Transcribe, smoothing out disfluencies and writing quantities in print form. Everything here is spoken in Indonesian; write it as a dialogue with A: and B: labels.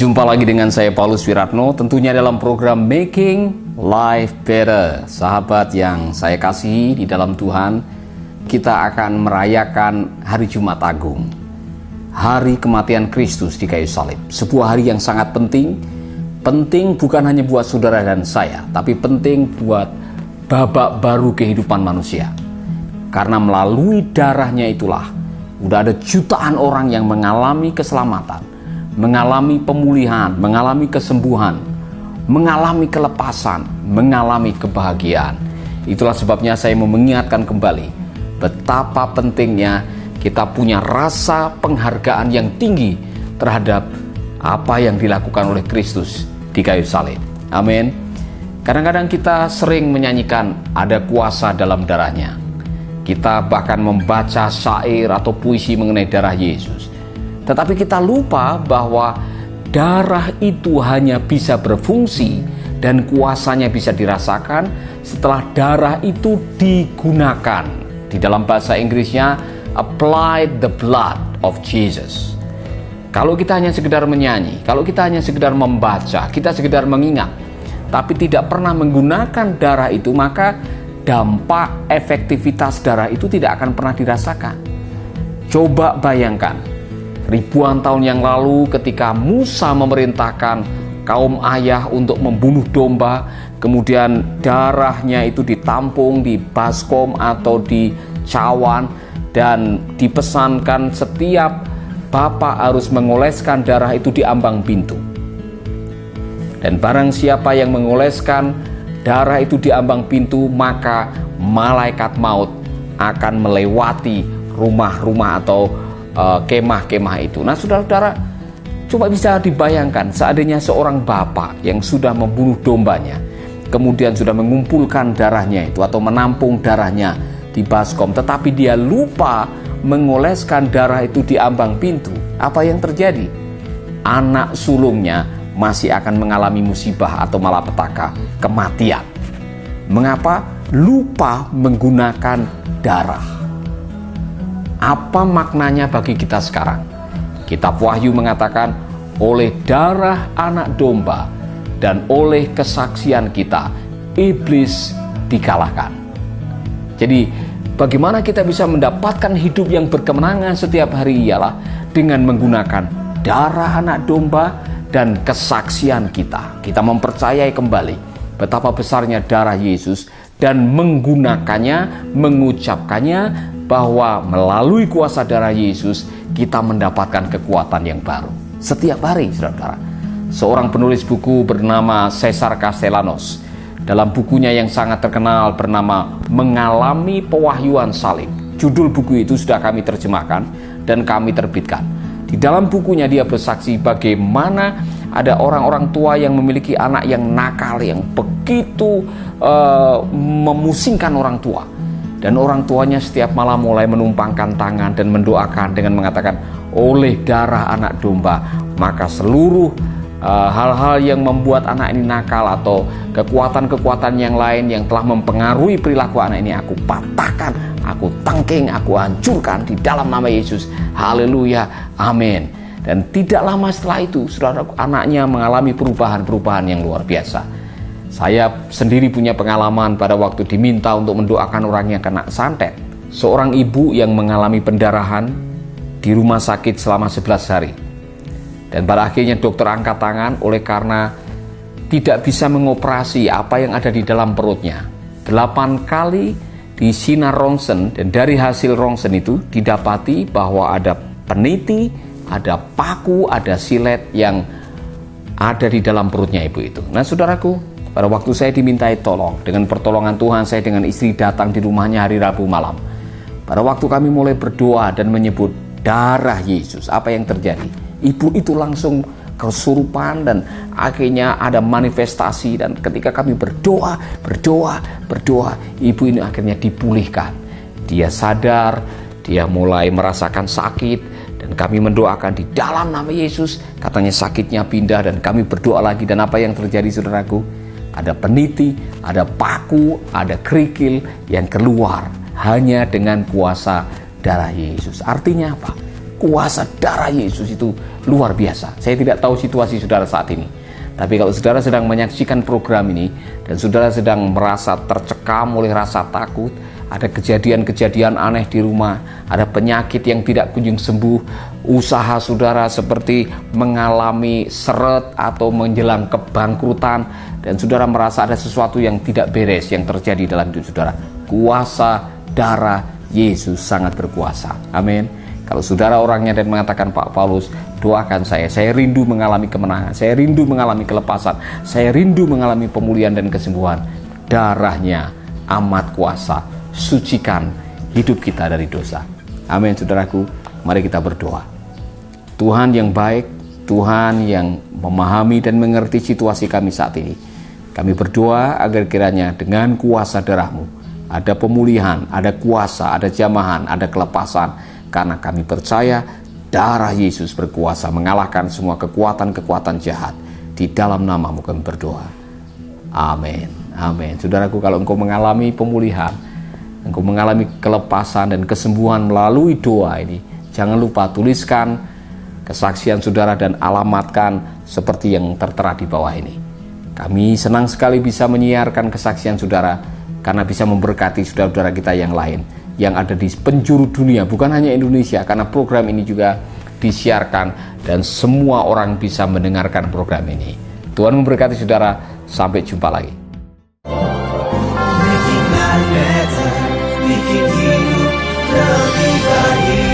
A: Jumpa lagi dengan saya Paulus Wiratno, tentunya dalam program Making Life Better. Sahabat yang saya kasihi di dalam Tuhan, kita akan merayakan Hari Jumat Agung, Hari Kematian Kristus di kayu salib. Sebuah hari yang sangat penting bukan hanya buat saudara dan saya, tapi penting buat babak baru kehidupan manusia. Karena melalui darahnya itulah udah ada jutaan orang yang mengalami keselamatan, mengalami pemulihan, mengalami kesembuhan, mengalami kelepasan, mengalami kebahagiaan. Itulah sebabnya saya mau mengingatkan kembali betapa pentingnya kita punya rasa penghargaan yang tinggi terhadap apa yang dilakukan oleh Kristus di kayu salib. Amin. Kadang-kadang kita sering menyanyikan ada kuasa dalam darahnya. Kita bahkan membaca syair atau puisi mengenai darah Yesus. Tetapi kita lupa bahwa darah itu hanya bisa berfungsi dan kuasanya bisa dirasakan setelah darah itu digunakan. Di dalam bahasa Inggrisnya, apply the blood of Jesus. Kalau kita hanya sekedar menyanyi, kalau kita hanya sekedar membaca, kita sekedar mengingat, tapi tidak pernah menggunakan darah itu, maka dampak efektivitas darah itu tidak akan pernah dirasakan. Coba bayangkan, ribuan tahun yang lalu ketika Musa memerintahkan kaum ayah untuk membunuh domba, kemudian darahnya itu ditampung di baskom atau di cawan, dan dipesankan setiap bapak harus mengoleskan darah itu di ambang pintu. Dan barang siapa yang mengoleskan darah itu di ambang pintu, maka malaikat maut akan melewati rumah-rumah atau kemah-kemah itu. Nah, saudara-saudara, coba bisa dibayangkan seandainya seorang bapak yang sudah membunuh dombanya, kemudian sudah mengumpulkan darahnya itu atau menampung darahnya di baskom, tetapi dia lupa mengoleskan darah itu di ambang pintu. Apa yang terjadi? Anak sulungnya masih akan mengalami musibah atau malapetaka, kematian. Mengapa? Lupa menggunakan darah. Apa maknanya bagi kita sekarang? Kitab Wahyu mengatakan, oleh darah anak domba dan oleh kesaksian kita, iblis dikalahkan. Jadi, bagaimana kita bisa mendapatkan hidup yang berkemenangan setiap hari ialah dengan menggunakan darah anak domba dan kesaksian kita. Kita mempercayai kembali betapa besarnya darah Yesus dan menggunakannya, mengucapkannya, bahwa melalui kuasa darah Yesus kita mendapatkan kekuatan yang baru. Setiap hari, saudara-saudara. Seorang penulis buku bernama Cesar Castellanos, dalam bukunya yang sangat terkenal bernama Mengalami Pewahyuan Salib, judul buku itu sudah kami terjemahkan dan kami terbitkan. Di dalam bukunya dia bersaksi bagaimana ada orang-orang tua yang memiliki anak yang nakal, yang begitu memusingkan orang tua. Dan orang tuanya setiap malam mulai menumpangkan tangan dan mendoakan dengan mengatakan, oleh darah anak domba, maka seluruh hal-hal yang membuat anak ini nakal atau kekuatan-kekuatan yang lain yang telah mempengaruhi perilaku anak ini, aku patahkan, aku tangking, aku hancurkan di dalam nama Yesus. Haleluya, amin. Dan tidak lama setelah itu, saudara, anaknya mengalami perubahan-perubahan yang luar biasa. Saya sendiri punya pengalaman pada waktu diminta untuk mendoakan orang yang kena santet. Seorang ibu yang mengalami pendarahan di rumah sakit selama 11 hari. Dan pada akhirnya dokter angkat tangan oleh karena tidak bisa mengoperasi apa yang ada di dalam perutnya. 8 kali di sinar rongsen, dan dari hasil rongsen itu didapati bahwa ada peniti, ada paku, ada silet yang ada di dalam perutnya ibu itu. Nah, saudaraku, pada waktu saya dimintai tolong, dengan pertolongan Tuhan, saya dengan istri datang di rumahnya hari Rabu malam. Pada waktu kami mulai berdoa dan menyebut darah Yesus, apa yang terjadi? Ibu itu langsung kesurupan dan akhirnya ada manifestasi. Dan ketika kami berdoa, ibu ini akhirnya dipulihkan. Dia sadar, dia mulai merasakan sakit, dan kami mendoakan di dalam nama Yesus. Katanya sakitnya pindah, dan kami berdoa lagi. Dan apa yang terjadi, saudaraku? Ada peniti, ada paku, ada kerikil yang keluar hanya dengan kuasa darah Yesus. Artinya apa? kuasa darah Yesus itu luar biasa. Saya tidak tahu situasi saudara saat ini, tapi kalau saudara sedang menyaksikan program ini dan saudara sedang merasa tercekam oleh rasa takut, ada kejadian-kejadian aneh di rumah, ada penyakit yang tidak kunjung sembuh, usaha saudara seperti mengalami seret atau menjelang kebangkrutan, dan saudara merasa ada sesuatu yang tidak beres yang terjadi dalam hidup saudara, kuasa darah Yesus sangat berkuasa. Amin. Kalau saudara orangnya dan mengatakan, Pak Paulus, doakan saya rindu mengalami kemenangan, saya rindu mengalami kelepasan, saya rindu mengalami pemulihan dan kesembuhan. Darahnya amat kuasa, sucikan hidup kita dari dosa. Amin, saudaraku. Mari kita berdoa. Tuhan yang baik, Tuhan yang memahami dan mengerti situasi kami saat ini, kami berdoa agar kiranya dengan kuasa darah-Mu ada pemulihan, ada kuasa, ada jamahan, ada kelepasan. Karena kami percaya darah Yesus berkuasa mengalahkan semua kekuatan-kekuatan jahat. Di dalam nama-Mu kami berdoa. Amin. Amin. Saudaraku, kalau engkau mengalami pemulihan, engkau mengalami kelepasan dan kesembuhan melalui doa ini, jangan lupa tuliskan kesaksian saudara dan alamatkan seperti yang tertera di bawah ini. Kami senang sekali bisa menyiarkan kesaksian saudara karena bisa memberkati saudara-saudara kita yang lain yang ada di penjuru dunia, bukan hanya Indonesia, karena program ini juga disiarkan dan semua orang bisa mendengarkan program ini. Tuhan memberkati saudara, sampai jumpa lagi.
B: Bikin hidup lebih baik.